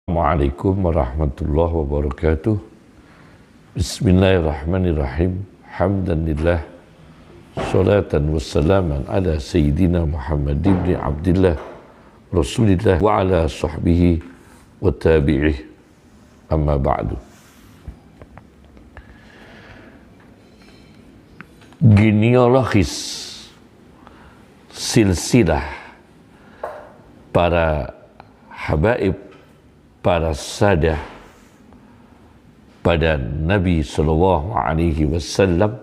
Assalamualaikum warahmatullahi wabarakatuh. Bismillahirrahmanirrahim. Hamdanillah, salatan wassalaman ala sayyidina Muhammad ibn Abdillah Rasulillah wa ala sahbihi wa tabi'ih. Amma ba'du. Genealogis silsilah para habaib, para sadah pada Nabi Sallallahu Alaihi Wasallam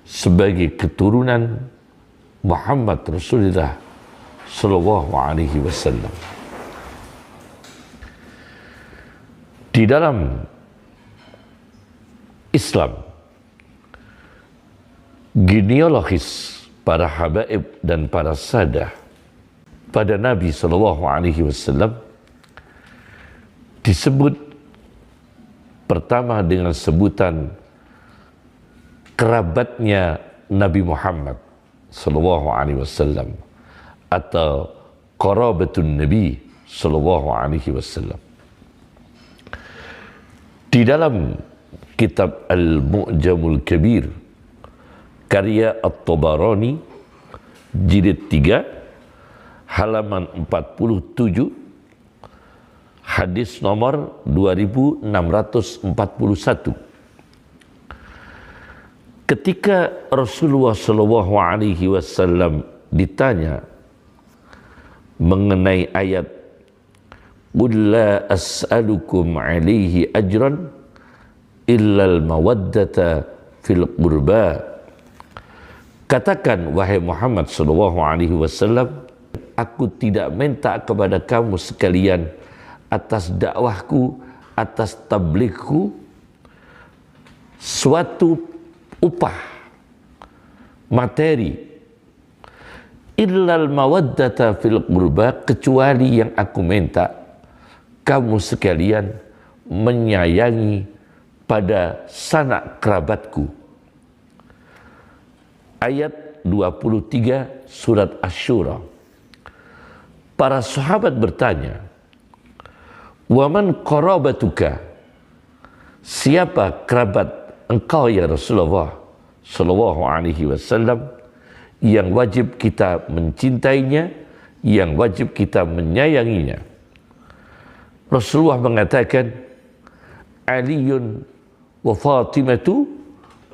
sebagai keturunan Muhammad Rasulullah Sallallahu Alaihi Wasallam. Di dalam Islam, genealogis para habaib dan para sadah pada Nabi Sallallahu Alaihi Wasallam disebut pertama dengan sebutan kerabatnya Nabi Muhammad Sallallahu Alaihi Wasallam atau qarabatun Nabi Sallallahu Alaihi Wasallam. Di dalam kitab Al-Mu'jamul Kabir karya At-Tabarani jilid 3 halaman 47, hadis nomor 2641. Ketika Rasulullah Shallallahu Alaihi Wasallam ditanya mengenai ayat "Qul la as'alukum alaihi ajran illal mawaddata fil qurba", katakan wahai Muhammad Shallallahu Alaihi Wasallam, aku tidak minta kepada kamu sekalian atas dakwahku, atas tabligku suatu upah materi, illal mawaddata fil qurba, kecuali yang aku minta kamu sekalian menyayangi pada sanak kerabatku. Ayat 23 surat Asy-Syura. Para sahabat bertanya, "Waman qarabatuka?" Siapa kerabat engkau ya Rasulullah Sallallahu Alaihi Wasallam yang wajib kita mencintainya, yang wajib kita menyayanginya? Rasulullah mengatakan, "Aliyun wa Fatimatu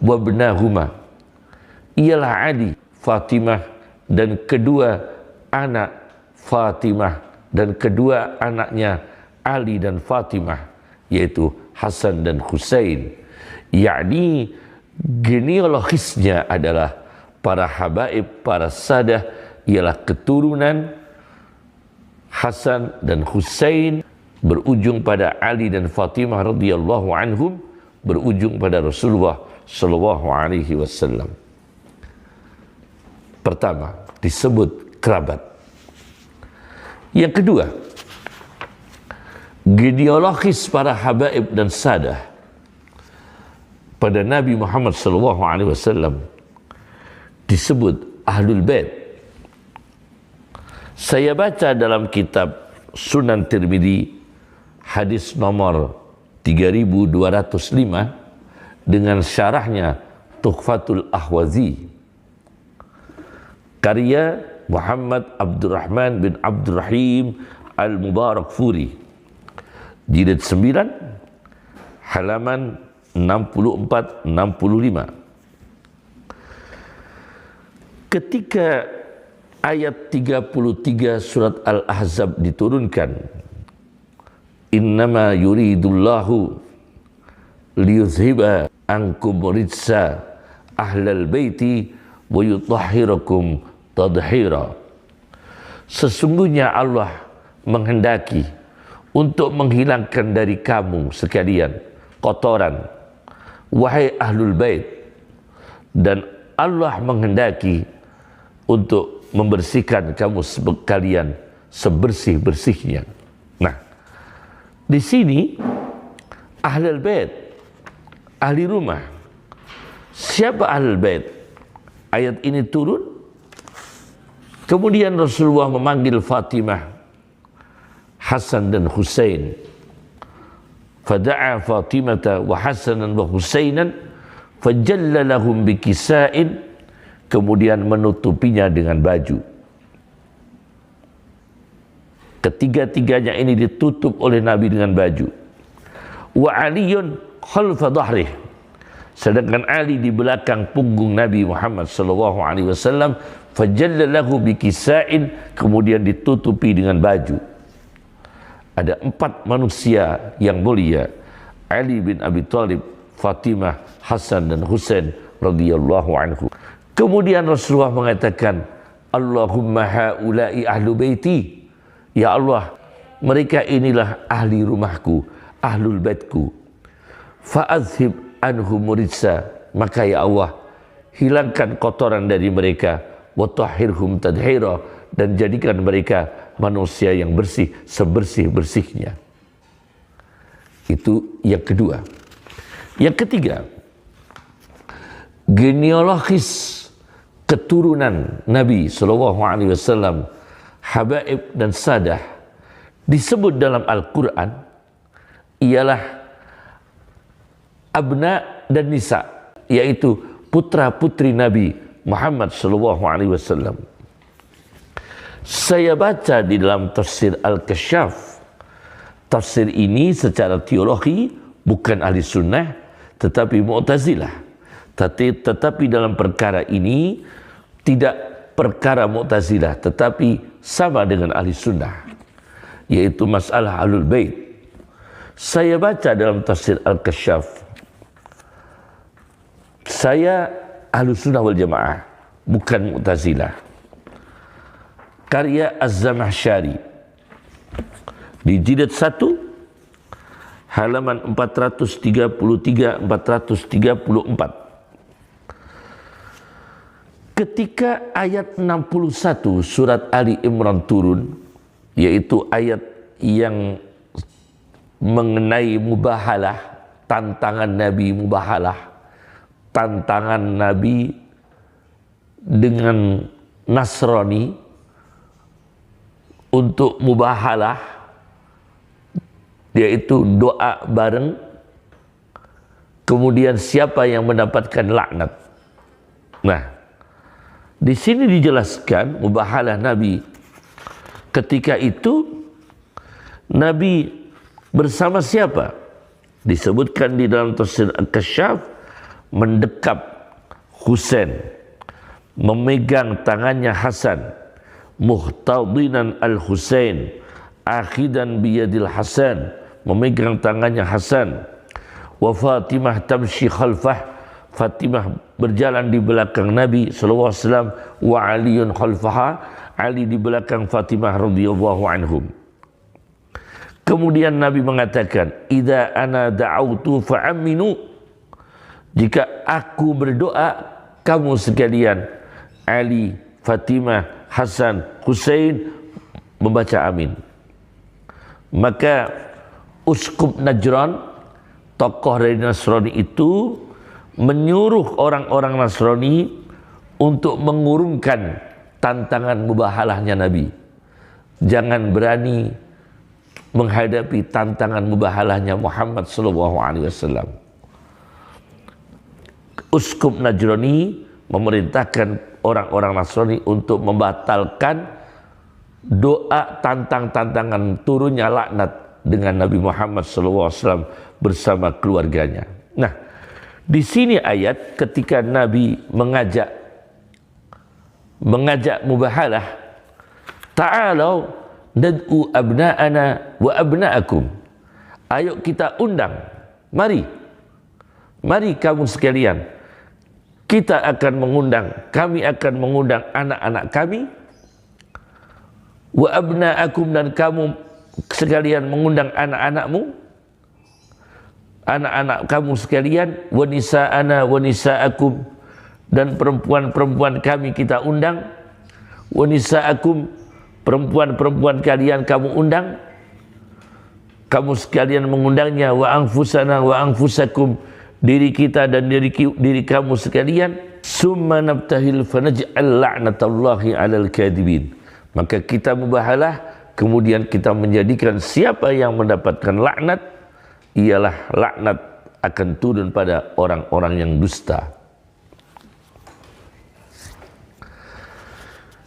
wa ibnahuma." Ialah Ali, Fatimah dan kedua anak Fatimah dan kedua anaknya Ali dan Fatimah, yaitu Hasan dan Husain. Yakni genealogisnya adalah para habaib, para sadah, ialah keturunan Hasan dan Husain, berujung pada Ali dan Fatimah radhiyallahu anhum, berujung pada Rasulullah Sallallahu Alaihi Wasallam. Pertama disebut kerabat. Yang kedua, genealogis para habaib dan sadah pada Nabi Muhammad SAW disebut Ahlul Bait. Saya baca dalam kitab Sunan Tirmidzi hadis nomor 3205 dengan syarahnya Tuhfatul Ahwazi karya Muhammad Abdurrahman bin Abdurrahim Al-Mubarakfuri, jilid 9 halaman 64-65. Ketika ayat 33 surat Al-Ahzab diturunkan, "Innama yuridullahu liyuzhiba ankum rijsa ahlal baiti wa yutahhirakum tadhira." Sesungguhnya Allah menghendaki untuk menghilangkan dari kamu sekalian kotoran, wahai Ahlul Bait, dan Allah menghendaki untuk membersihkan kamu sekalian sebersih-bersihnya. Nah, di sini Ahlul Bait, ahli rumah. Siapa Ahlul Bait? Ayat ini turun, kemudian Rasulullah memanggil Fatimah, Hasan dan Husain. Fada'a Fatimata wa Hasanan wa Husainan fajalla lahum bikisa'in, kemudian menutupinya dengan baju. Ketiga-tiganya ini ditutup oleh Nabi dengan baju. Wa Aliyun khalfa dhahrih, sedangkan Ali di belakang punggung Nabi Muhammad sallallahu alaihi wasallam, fajalla lahu bikisa'in, kemudian ditutupi dengan baju. Ada 4 manusia yang mulia: Ali bin Abi Thalib, Fatimah, Hasan dan Husain radhiyallahu anhu. Kemudian Rasulullah mengatakan, Allahumma haula'i ahlu baiti, ya Allah, mereka inilah ahli rumahku, ahlul baitku. Fa'adhib anhum rijsa, maka ya Allah, hilangkan kotoran dari mereka, wa tahhirhum tadhira, dan jadikan mereka manusia yang bersih sebersih-bersihnya. Itu yang kedua. Yang ketiga, genealogis keturunan Nabi sallallahu alaihi wasallam, habaib dan sadah, disebut dalam Al-Quran ialah abna dan nisa, yaitu putra-putri Nabi Muhammad sallallahu alaihi wasallam. Saya baca di dalam tafsir Al-Kasyaf. Tafsir ini secara teologi bukan ahli sunnah, tetapi Mu'tazilah. Tetapi dalam perkara ini tidak perkara Mu'tazilah, tetapi sama dengan ahli sunnah, yaitu masalah ahlul bait. Saya baca dalam tafsir Al-Kasyaf. Saya ahlu sunnah wal jamaah, bukan Mu'tazilah. Karya Az-Zamakhsyari di jilid 1 halaman 433-434. Ketika ayat 61 surat Ali Imran turun, yaitu ayat yang mengenai mubahalah, tantangan Nabi mubahalah, tantangan Nabi dengan Nasrani untuk mubahalah, yaitu doa bareng, kemudian siapa yang mendapatkan laknat. Nah, di sini dijelaskan mubahalah Nabi. Ketika itu Nabi bersama siapa? Disebutkan di dalam tafsir Al-Kasyaf, mendekap Husain, memegang tangannya Hasan, muhtadinan al-Husain, akhidan biyadil Hasan, memegang tangannya Hasan. Wa Fatimah tamshi khalfah, Fatimah berjalan di belakang Nabi sallallahu alaihi wasallam. Wa Aliyun khalfaha, Ali di belakang Fatimah radhiyallahu anhum. Kemudian Nabi mengatakan, idza ana da'autu fa'aminu, jika aku berdoa, kamu sekalian Ali, Fatimah, Hasan, Husain membaca amin. Maka Uskup Najran, tokoh dari Nasrani itu, menyuruh orang-orang Nasrani untuk mengurungkan tantangan mubahalahnya Nabi. Jangan berani menghadapi tantangan mubahalahnya Muhammad sallallahu alaihi wasallam. Uskup Najrani memerintahkan orang-orang Nasrani untuk membatalkan doa tantangan turunnya laknat dengan Nabi Muhammad SAW bersama keluarganya. Nah, di sini ayat ketika Nabi mengajak mubahalah, ta'alau nad'u abna'ana wa abna'akum, ayo kita undang, mari kamu sekalian, kita akan mengundang, kami akan mengundang anak-anak kami, wa abna'akum, dan kamu sekalian mengundang anak-anakmu, anak-anak kamu sekalian, wa nisa'ana wa nisa'akum, dan perempuan-perempuan kami kita undang, wa nisa'akum, perempuan-perempuan kalian kamu undang, kamu sekalian mengundangnya, wa anfusana wa anfusakum, diri kita dan diri kamu sekalian, summa nabtahil fanaj'al la'natallahi 'alal kadhibin, maka kita mubahalah, kemudian kita menjadikan siapa yang mendapatkan laknat, ialah laknat akan turun pada orang-orang yang dusta.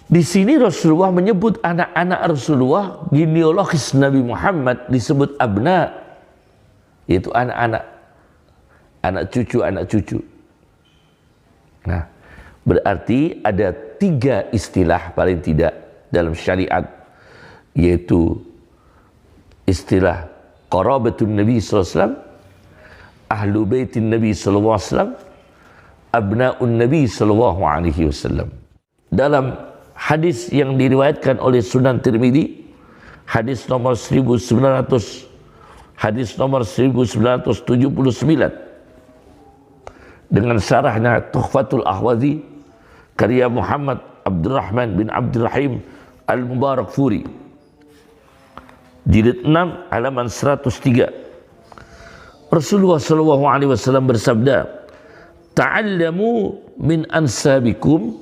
Di sini Rasulullah menyebut anak-anak Rasulullah, genealogis Nabi Muhammad disebut abna, yaitu anak-anak, anak cucu. Nah, berarti ada 3 istilah paling tidak dalam syariat, yaitu istilah qarabatun Nabi SAW, ahlu baitin Nabi SAW, abna'un Nabi SAW. Dalam hadis yang diriwayatkan oleh Sunan Tirmidzi, hadis nomor 1979 dengan syarahnya Tuhfatul Ahwazi karya Muhammad Abdurrahman bin Abdurrahim Al-Mubarakfuri, jilid 6 halaman 103. Rasulullah SAW bersabda, ta'allamu min ansabikum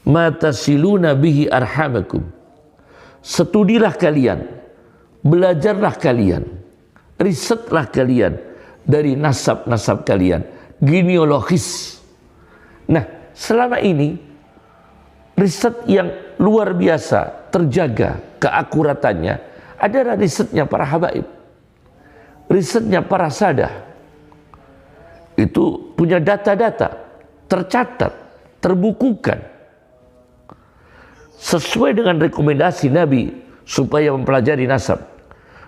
ma tasiluna bihi arhamakum. Studilah kalian, belajarlah kalian, risetlah kalian dari nasab-nasab kalian, genealogis. Nah, selama ini riset yang luar biasa terjaga keakuratannya adalah risetnya para habaib, risetnya para sadah. Itu punya data-data tercatat, terbukukan sesuai dengan rekomendasi Nabi supaya mempelajari nasab.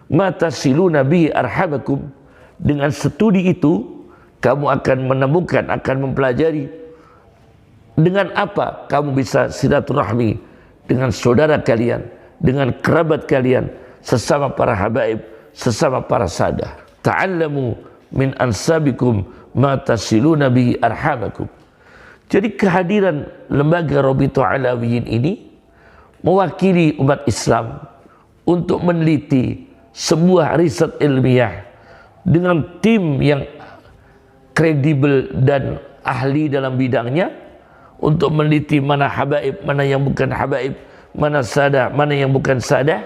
Mata silu nabi arhamakum, dengan studi itu kamu akan menemukan, akan mempelajari dengan apa kamu bisa silaturahmi dengan saudara kalian, dengan kerabat kalian, sesama para habaib, sesama para sadah. Ta'allamu min ansabikum ma tasiluna bihi arhamakum. Jadi kehadiran lembaga Rabithah Alawiyin ini mewakili umat Islam untuk meneliti sebuah riset ilmiah dengan tim yang kredibel dan ahli dalam bidangnya untuk meneliti mana habaib, mana yang bukan habaib, mana sadah, mana yang bukan sadah.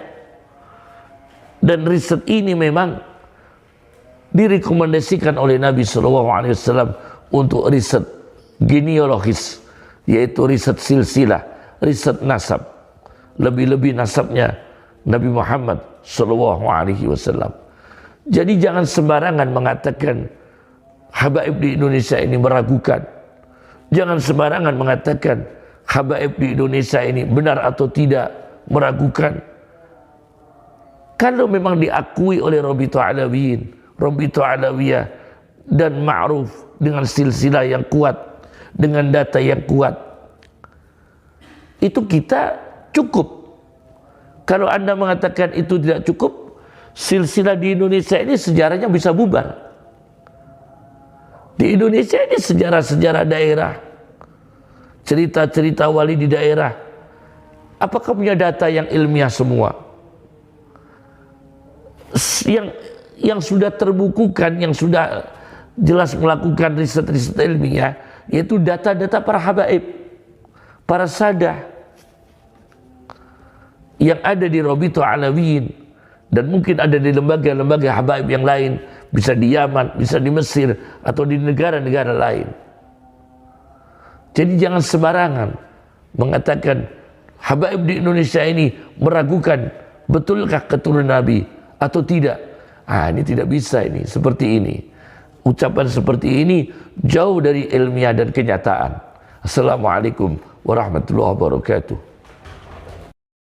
Dan riset ini memang direkomendasikan oleh Nabi SAW untuk riset genealogis, yaitu riset silsilah, riset nasab. Lebih-lebih nasabnya Nabi Muhammad SAW. Jadi jangan sembarangan mengatakan habaib di Indonesia ini meragukan. Jangan sembarangan mengatakan habaib di Indonesia ini benar atau tidak, meragukan. Kalau memang diakui oleh Rabithah Alawiyin, Rabithah Alawiyah, dan ma'ruf dengan silsilah yang kuat, dengan data yang kuat, itu kita cukup. Kalau Anda mengatakan itu tidak cukup, silsilah di Indonesia ini sejarahnya bisa bubar. Di Indonesia ini sejarah-sejarah daerah, cerita-cerita wali di daerah, apakah punya data yang ilmiah semua? Yang sudah terbukukan, yang sudah jelas melakukan riset-riset ilmiah, yaitu data-data para habaib, para sadah yang ada di Rabithah Alawiyin, dan mungkin ada di lembaga-lembaga habaib yang lain, bisa di Yaman, bisa di Mesir, atau di negara-negara lain. Jadi jangan sembarangan mengatakan habaib di Indonesia ini meragukan betulkah keturunan Nabi atau tidak. Ini tidak bisa, ini seperti ini. Ucapan seperti ini jauh dari ilmiah dan kenyataan. Assalamualaikum warahmatullahi wabarakatuh.